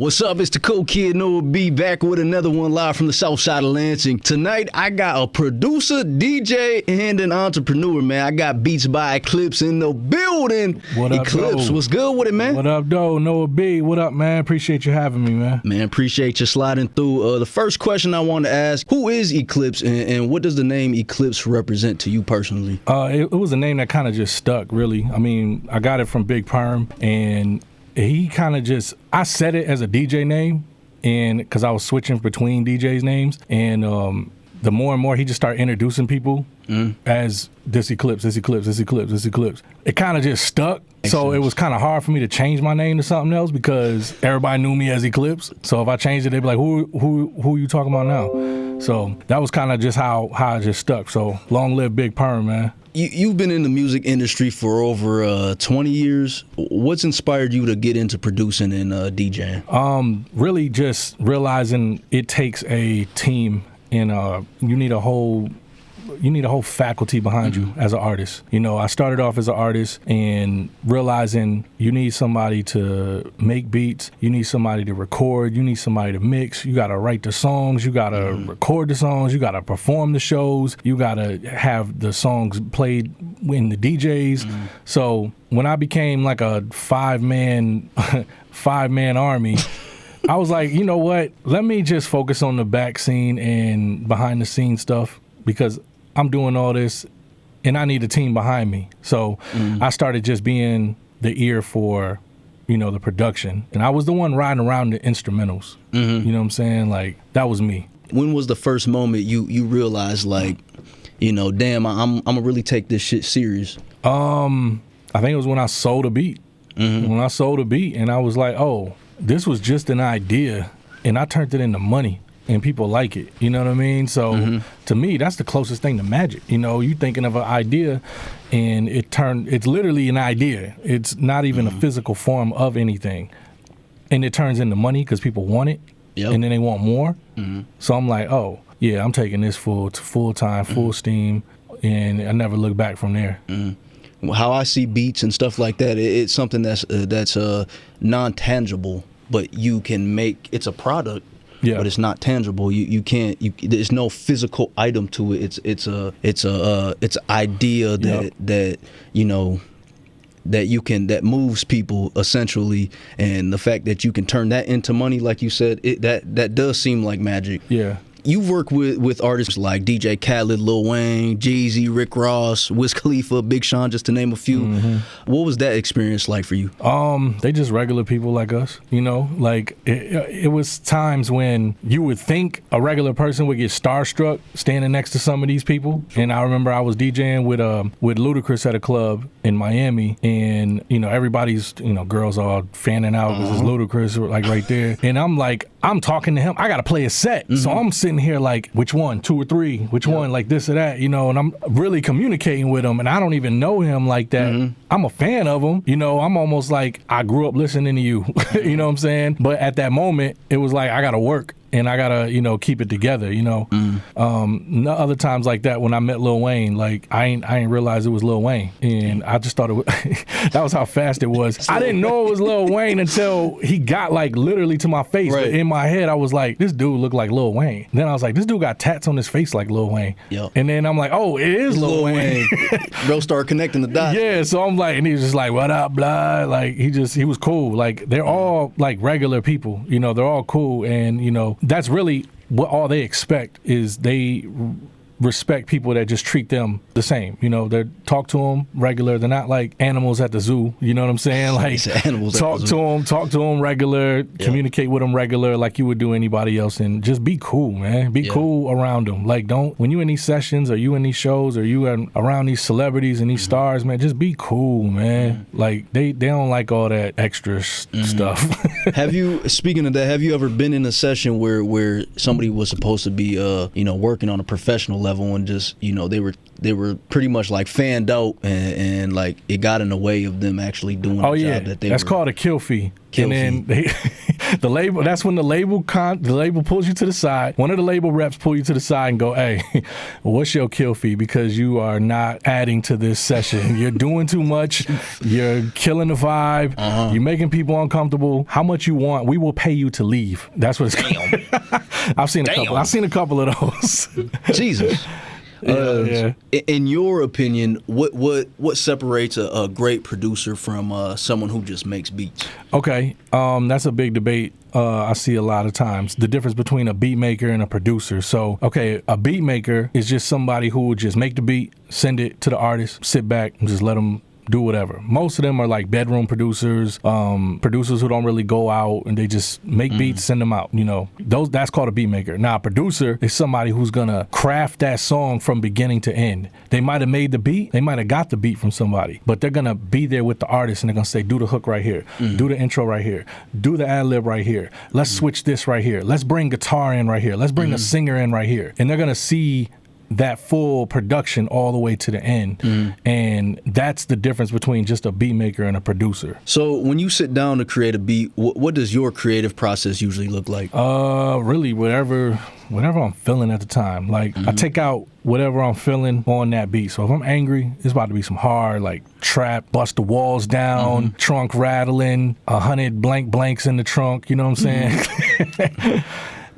What's up? It's the Kool Kid, Noah B, back with another one live from the south side of Lansing. Tonight, I got a producer, DJ, and an entrepreneur, man. I got Beats by Eclipse in the building. What up, Eclipse, Doe? what's good with it, man? What up, Doe? Noah B, what up, man? Appreciate you having me, man. Man, appreciate you sliding through. The first question I want to ask, who is Eclipse, and what does the name Eclipse represent to you personally? It was a name that kind of just stuck, really. I mean, I got it from Big Perm, and he kind of just, I said it as a DJ name, and because I was switching between DJs' names, and the more and more he just started introducing people as this Eclipse, this Eclipse, this Eclipse, this Eclipse. It kind of just stuck. So it was kind of hard for me to change my name to something else because everybody knew me as Eclipse. So if I changed it, they'd be like, who are you talking about now? So that was kind of just how I just stuck. So long live Big Perm, man. You've been in the music industry for over 20 years. What's inspired you to get into producing and DJing? Really just realizing it takes a team, and you need a whole faculty behind you as an artist. You know, I started off as an artist and realizing you need somebody to make beats, you need somebody to record, you need somebody to mix, you gotta write the songs, you gotta record the songs, you gotta perform the shows, you gotta have the songs played in the DJs. So when I became like a five-man army, I was like, you know what, let me just focus on the back scene and behind the scenes stuff, because I'm doing all this and I need a team behind me. So I started just being the ear for, the production. And I was the one riding around the instrumentals. You know what I'm saying? Like, that was me. When was the first moment you realized, like, damn, I'm gonna really take this shit serious? I think it was when I sold a beat. When I sold a beat and I was like, oh, this was just an idea and I turned it into money. And people like it, you know what I mean? So to me, that's the closest thing to magic. You thinking of an idea and it's literally an idea. It's not even a physical form of anything. And it turns into money because people want it and then they want more. So I'm like, oh, yeah, I'm taking this full time, full steam, and I never look back from there. How I see beats and stuff like that, it's something that's non-tangible, but you can make, it's a product. Yeah. But it's not tangible. You can't. There's no physical item to it. It's an idea that that moves people essentially, and the fact that you can turn that into money, like you said, that does seem like magic. Yeah. You've worked with artists like DJ Khaled, Lil Wayne, Jay-Z, Rick Ross, Wiz Khalifa, Big Sean, just to name a few. What was that experience like for you? They just regular people like us, like it was times when you would think a regular person would get starstruck standing next to some of these people. And I remember I was DJing with Ludacris at a club in Miami, and everybody's girls all fanning out because it's Ludacris like right there, and I'm talking to him. I gotta play a set, so I'm sitting here like, which one, 2 or 3, which one, like this or that, and I'm really communicating with him, and I don't even know him like that. I'm a fan of him, I'm almost like I grew up listening to you, you know what I'm saying? But at that moment, it was like I gotta work. And I gotta, keep it together, Other times like that, when I met Lil Wayne, like I ain't realize it was Lil Wayne, and I just thought that was how fast it was. I didn't know it was Lil Wayne until he got like literally to my face. Right. But in my head, I was like, this dude looked like Lil Wayne. Then I was like, this dude got tats on his face like Lil Wayne. Yep. And then I'm like, oh, it is Lil Wayne. Bro started connecting the dots. Yeah, so I'm like, and he was just like, what up, blah? Like he was cool. Like they're all like regular people, they're all cool, and that's really what all they expect is they respect people that just treat them the same. They talk to them regular. They're not like animals at the zoo. You know what I'm saying? Like talk to them regular, communicate with them regular, like you would do anybody else, and just be cool, man. Be cool around them. Like when you in these sessions or you in these shows or you around these celebrities and these stars, man, just be cool, man. Like they don't like all that extra stuff. Speaking of that, have you ever been in a session where somebody was supposed to be working on a professional level level and just, you know, they were pretty much like fanned out and like it got in the way of them actually doing the job that they that's were. Called a kill fee. Kill and then the label, that's when the label pulls you to the side. One of the label reps pull you to the side and go, hey, what's your kill fee? Because you are not adding to this session. You're doing too much. You're killing the vibe. You're making people uncomfortable. How much you want? We will pay you to leave. That's what it's called. I've seen a couple of those. Jesus. In your opinion, what separates a great producer from someone who just makes beats? Okay, that's a big debate. I see a lot of times the difference between a beat maker and a producer. So, okay, a beat maker is just somebody who would just make the beat, send it to the artist, sit back, and just let them do whatever. Most of them are like bedroom producers, producers who don't really go out and they just make beats, send them out. You know, that's called a beat maker. Now, a producer is somebody who's gonna craft that song from beginning to end. They might have made the beat, they might have got the beat from somebody, but they're gonna be there with the artist and they're gonna say, do the hook right here, do the intro right here, do the ad lib right here. Let's switch this right here. Let's bring guitar in right here. Let's bring a singer in right here. And they're gonna see that full production all the way to the end. And that's the difference between just a beat maker and a producer. So when you sit down to create a beat, what does your creative process usually look like? Really whatever I'm feeling at the time. Like I take out whatever I'm feeling on that beat. So if I'm angry, it's about to be some hard like trap, bust the walls down, trunk rattling, 100 blanks in the trunk, you know what I'm saying?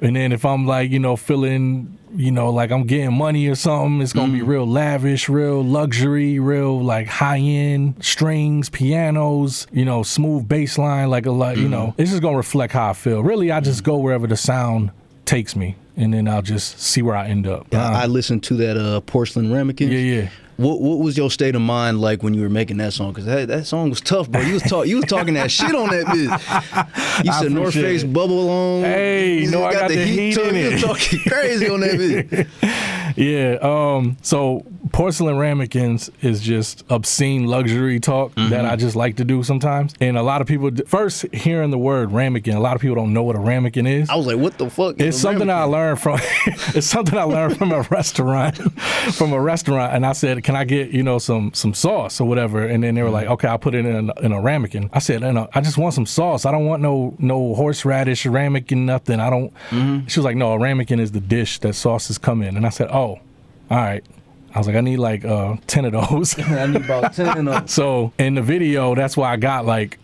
And then if I'm like, you know, feeling, you know, like I'm getting money or something, it's gonna be real lavish, real luxury, real like high-end strings, pianos, you know, smooth bass line, like a lot, you know, it's just gonna reflect how I feel. Really, I just go wherever the sound takes me, and then I'll just see where I end up. I listened to that Porcelain Ramekins. Yeah. What was your state of mind like when you were making that song? Because that song was tough, bro. You was talking that shit on that bitch. You said North Face bubble on. Hey, you know I got the heat in it. You was talking crazy on that bitch. Yeah. So Porcelain Ramekins is just obscene luxury talk that I just like to do sometimes. And a lot of people, first hearing the word ramekin, a lot of people don't know what a ramekin is. I was like, what the fuck? It's something I learned from. It's something I learned from a restaurant. And I said, can I get, you know, some sauce or whatever? And then they were like, okay, I'll put it in a ramekin. I said, I just want some sauce. I don't want no horseradish ramekin, nothing. I don't. She was like, no, a ramekin is the dish that sauces come in. And I said, oh, all right. I was like, I need like 10 of those. I need about 10 of those. So in the video, that's why I got like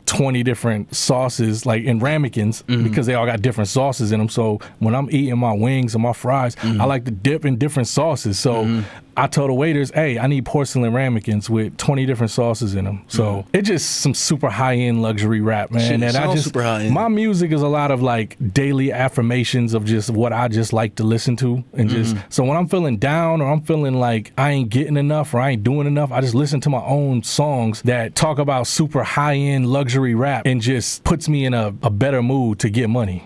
20 different sauces, like in ramekins, because they all got different sauces in them. So when I'm eating my wings and my fries, I like to dip in different sauces. So I told the waiters, hey, I need porcelain ramekins with 20 different sauces in them. So it's just some super high-end luxury rap, man. Shit, and super high-end. My music is a lot of like daily affirmations of just what I just like to listen to. And just, so when I'm feeling down or I'm feeling like I ain't getting enough or I ain't doing enough, I just listen to my own songs that talk about super high-end luxury rap and just puts me in a better mood to get money.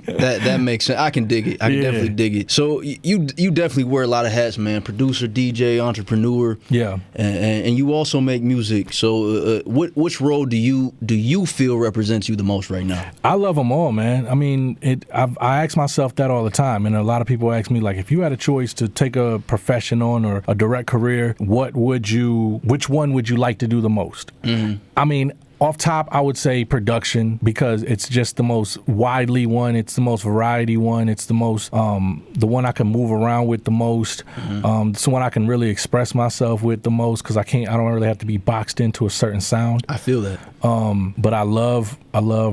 That makes sense. I can dig it. I can definitely dig it. So you definitely wear a lot of hats, man. Producer, DJ, entrepreneur. Yeah. And you also make music. So which role do you feel represents you the most right now? I love them all, man. I mean, I ask myself that all the time, and a lot of people ask me, like, if you had a choice to take a profession on or a direct career, which one would you like to do the most? I mean, off top, I would say production, because it's just the most widely one. It's the most variety one. It's the most, the one I can move around with the most. It's the one I can really express myself with the most, because I don't really have to be boxed into a certain sound. I feel that. But I love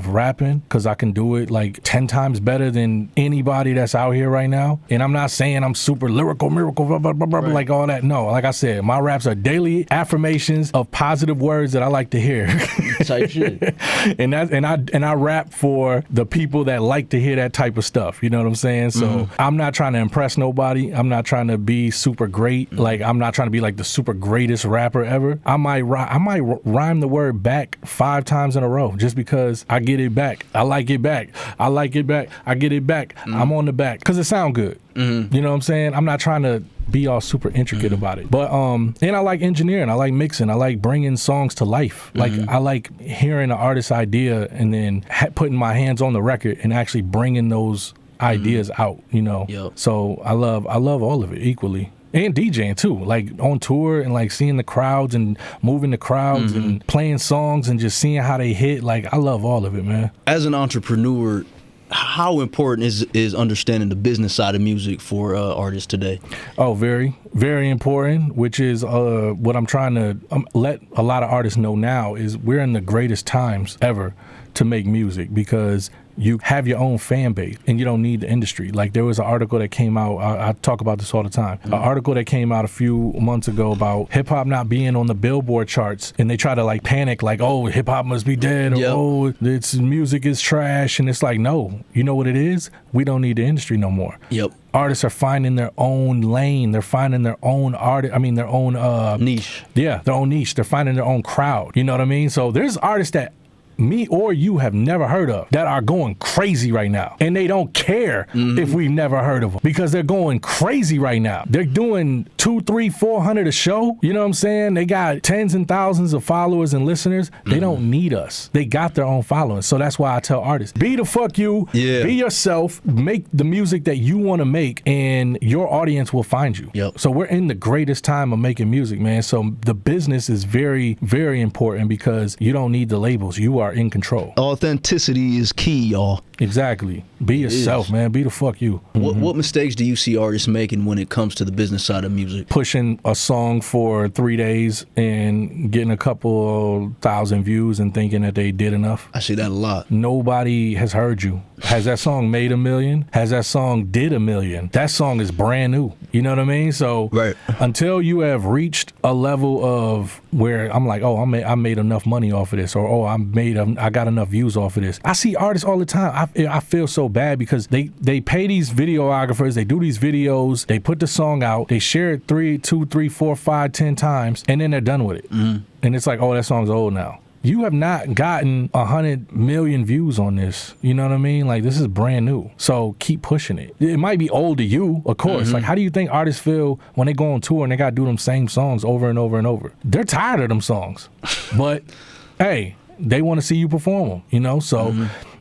rapping, because I can do it like 10 times better than anybody that's out here right now. And I'm not saying I'm super lyrical, miracle, blah, blah, blah, blah, right. like all that. No, like I said, my raps are daily affirmations of positive words that I like to hear. Type shit. And I rap for the people that like to hear that type of stuff. You know what I'm saying? So I'm not trying to impress nobody. I'm not trying to be super great. Like, I'm not trying to be like the super greatest rapper ever. I might rhyme the word back 5 times in a row just because I get it back. I like it back. I like it back. I get it back. I'm on the back because it sound good. You know what I'm saying? I'm not trying to be all super intricate about it. But and I like engineering. I like mixing. I like bringing songs to life. Like, I like hearing an artist's idea and then putting my hands on the record and actually bringing those ideas out, you know. Yep. So I love all of it equally. And DJing too, like on tour and like seeing the crowds and moving the crowds and playing songs and just seeing how they hit. Like I love all of it, man. As an entrepreneur, how important is understanding the business side of music for artists today? Oh, very, very important, which is what I'm trying to let a lot of artists know now is we're in the greatest times ever to make music because you have your own fan base and you don't need the industry. Like there was an article that came out, I talk about this all the time, an article that came out a few months ago about hip hop not being on the Billboard charts, and they try to like panic like, oh, hip hop must be dead, or oh, its music is trash, and it's like, no, you know what it is? We don't need the industry no more. Yep. Artists are finding their own lane. They're finding their own their own niche. Yeah, their own niche. They're finding their own crowd. You know what I mean? So there's artists that me or you have never heard of that are going crazy right now, and they don't care if we've never heard of them because they're going crazy right now. They're doing 200, 300, 400 a show. You know what I'm saying? They got tens and thousands of followers and listeners. They don't need us. They got their own following. So that's why I tell artists, be the fuck you, be yourself, make the music that you want to make, and your audience will find you. Yep. So we're in the greatest time of making music, man. So the business is very, very important because you don't need the labels. You are in control. Authenticity is key, y'all. Exactly. Be yourself, man. Be the fuck you. What mistakes do you see artists making when it comes to the business side of music? Pushing a song for 3 days and getting a couple thousand views and thinking that they did enough. I see that a lot. Nobody has heard you. Has that song made 1 million? Has that song did 1 million? That song is brand new. You know what I mean? So until you have reached a level of where I'm like, oh, I made enough money off of this, or oh, I got enough views off of this. I see artists all the time. I feel so bad because they pay these videographers, they do these videos, they put the song out, they share it 2, 3, 4, 5, 10 times, and then they're done with it. And it's like, oh, that song's old now. You have not gotten 100 million views on this. You know what I mean? Like, this is brand new. So keep pushing it. It might be old to you, of course. Like, how do you think artists feel when they go on tour and they got to do them same songs over and over and over? They're tired of them songs. But, hey, they want to see you perform them, you know? So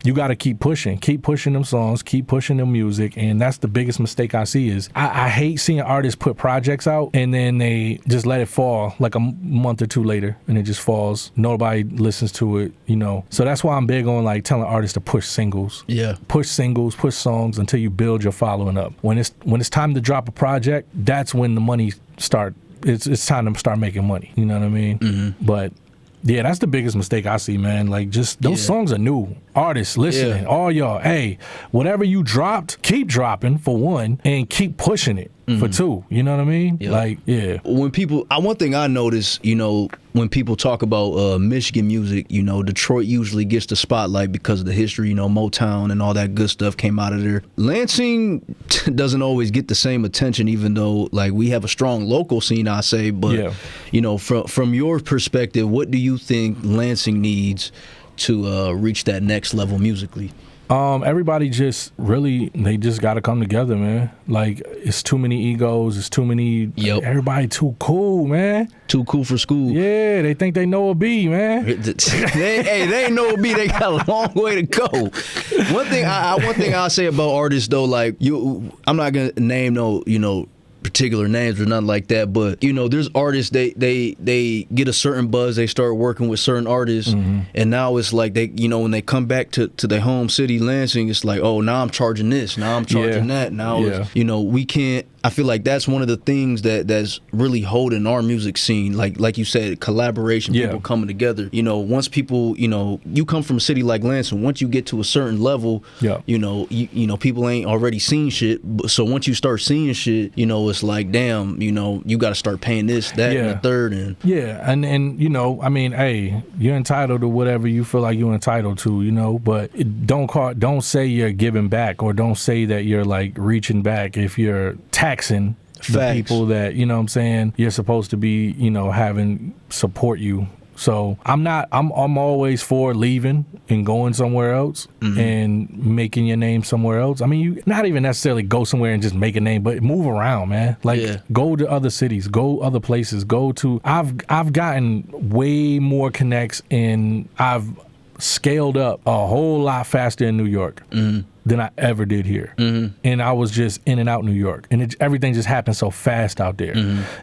you got to keep pushing them songs, keep pushing them music. And that's the biggest mistake I see is I hate seeing artists put projects out and then they just let it fall like a month or two later and it just falls. Nobody listens to it, you know? So that's why I'm big on like telling artists to push singles. Yeah. Push singles, push songs until you build your following up. When it's time to drop a project, that's when the money it's time to start making money. You know what I mean? But yeah, that's the biggest mistake I see, man. Like, just those songs are new. Artists listening, all y'all, hey, whatever you dropped, keep dropping for one, and keep pushing it for two. You know what I mean? Like, when people, one thing I notice, you know, when people talk about Michigan music, you know, Detroit usually gets the spotlight because of the history, you know, Motown and all that good stuff came out of there. Lansing doesn't always get the same attention, even though, like, we have a strong local scene, I say. But, you know, from your perspective, what do you think Lansing needs to reach that next level musically? Everybody just they just got to come together, man. Like, it's too many egos. It's too many. Everybody too cool, man. Too cool for school. Yeah, they think they know a B, man. they ain't know a B. They got a long way to go. One thing I'll say about artists though, like I'm not gonna name no, you know, particular names or nothing like that, but you know, there's artists they get a certain buzz, they start working with certain artists, and now it's like they, you know, when they come back to their home city, Lansing, it's like, oh, now I'm charging this, now I'm charging that, now it's, you know, we can't. I feel like that's one of the things that's really holding our music scene. Like you said, collaboration, people coming together. You know, once people, you know, you come from a city like Lansing, once you get to a certain level, you know, you know, people ain't already seen shit. So once you start seeing shit, you know, it's like, damn, you know, you got to start paying this, that, and the third. And you know, I mean, hey, you're entitled to whatever you feel like you're entitled to, you know, but don't say you're giving back, or don't say that you're like reaching back if you're taxing the people that, you know what I'm saying, you're supposed to be, you know, having support you. So I'm always for leaving and going somewhere else and making your name somewhere else. I mean, you not even necessarily go somewhere and just make a name, but move around, man. Like, go to other cities, go other places, I've gotten way more connects, and I've scaled up a whole lot faster in New York than I ever did here. And I was just in and out New York, and everything just happened so fast out there.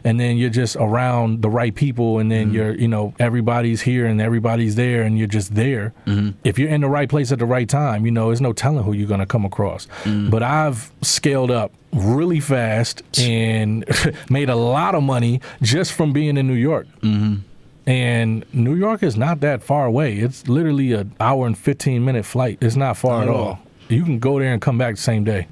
And then you're just around the right people, and then you're, you know, everybody's here and everybody's there, and you're just there. If you're in the right place at the right time, you know, there's no telling who you're gonna come across. But I've scaled up really fast and made a lot of money just from being in New York. And New York is not that far away. It's literally an hour and 15-minute flight. It's not far at all. You can go there and come back the same day.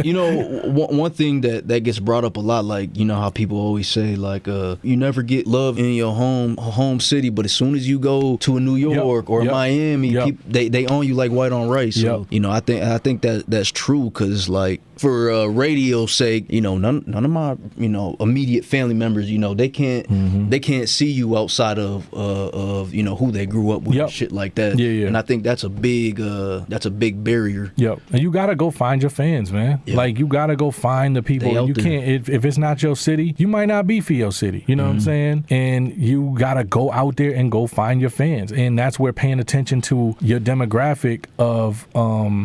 You know, one thing that gets brought up a lot, like, you know how people always say, like, you never get love in your home city, but as soon as you go to a New York or Miami, they own you like white on rice. So, you know, I think that's true, because, like, for radio's sake, you know, none of my, you know, immediate family members, you know, they can't see you outside of you know, who they grew up with and shit like that. And I think that's a big barrier. And you gotta go find your fans, man. Like, you gotta go find the people. You can't, if it's not your city, you might not be for your city. You know what I'm saying? And you gotta go out there and go find your fans. And that's where paying attention to your demographic of,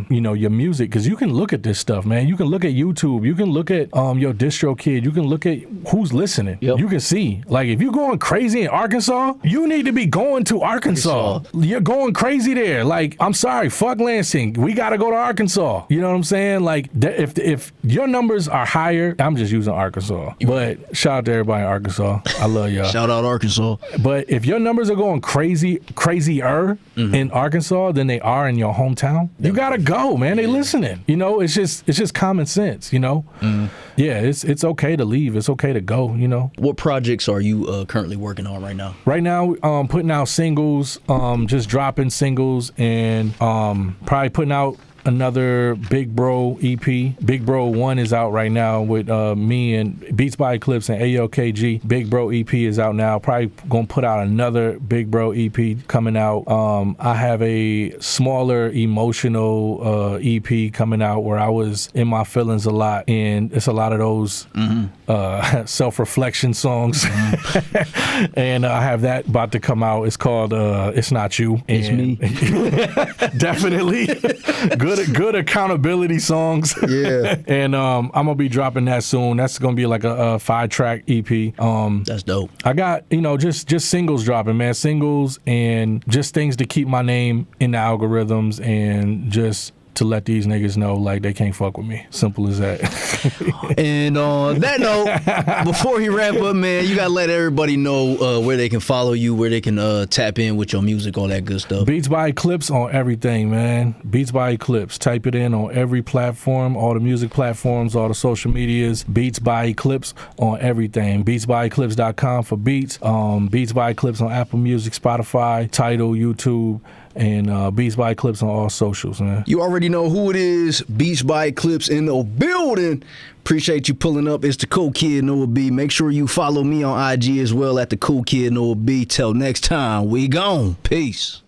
you know, your music, because you can look at this stuff, man. You can look at YouTube. You can look at your distro kid. You can look at who's listening. You can see, like, if you're going crazy in Arkansas, you need to be going to Arkansas. You're going crazy there. Like, I'm sorry, fuck Lansing. We gotta go to Arkansas. You know what I'm saying? Like, if your numbers are higher, I'm just using Arkansas. But shout out to everybody in Arkansas. I love y'all. Shout out Arkansas. But if your numbers are going crazier in Arkansas than they are in your hometown, you gotta go, man. They listening. You know, it's just common sense, you know? Yeah, it's okay to leave. It's okay to go, you know? What projects are you currently working on right now? Right now, putting out singles, just dropping singles, and probably putting out another Big Bro EP. Big Bro 1 is out right now with me and Beats by Eclipse and ALKG. Big Bro EP is out now. Probably gonna put out another Big Bro EP coming out. I have a smaller emotional EP coming out where I was in my feelings a lot, and it's a lot of those self-reflection songs. And I have that about to come out. It's called It's Not You. It's me. Definitely. Good accountability songs. And I'm gonna be dropping that soon. That's gonna be like a 5-track EP. That's dope. I got, you know, just singles dropping, man. Singles and just things to keep my name in the algorithms, and just to let these niggas know, like, they can't fuck with me. Simple as that. And on that note, before he wrap up, man, you gotta let everybody know where they can follow you, where they can tap in with your music, all that good stuff. Beats by Eclipse on everything, man. Beats by Eclipse. Type it in on every platform, all the music platforms, all the social medias. Beats by Eclipse on everything. BeatsByEclipse.com for beats. Beats by Eclipse on Apple Music, Spotify, Tidal, YouTube, and Beats by Eclipse on all socials, man. You already know who it is. Beats by Eclipse in the building. Appreciate you pulling up. It's the Cool Kid Noah B. Make sure you follow me on IG as well at the Cool Kid Noah B. Till next time, we gone. Peace.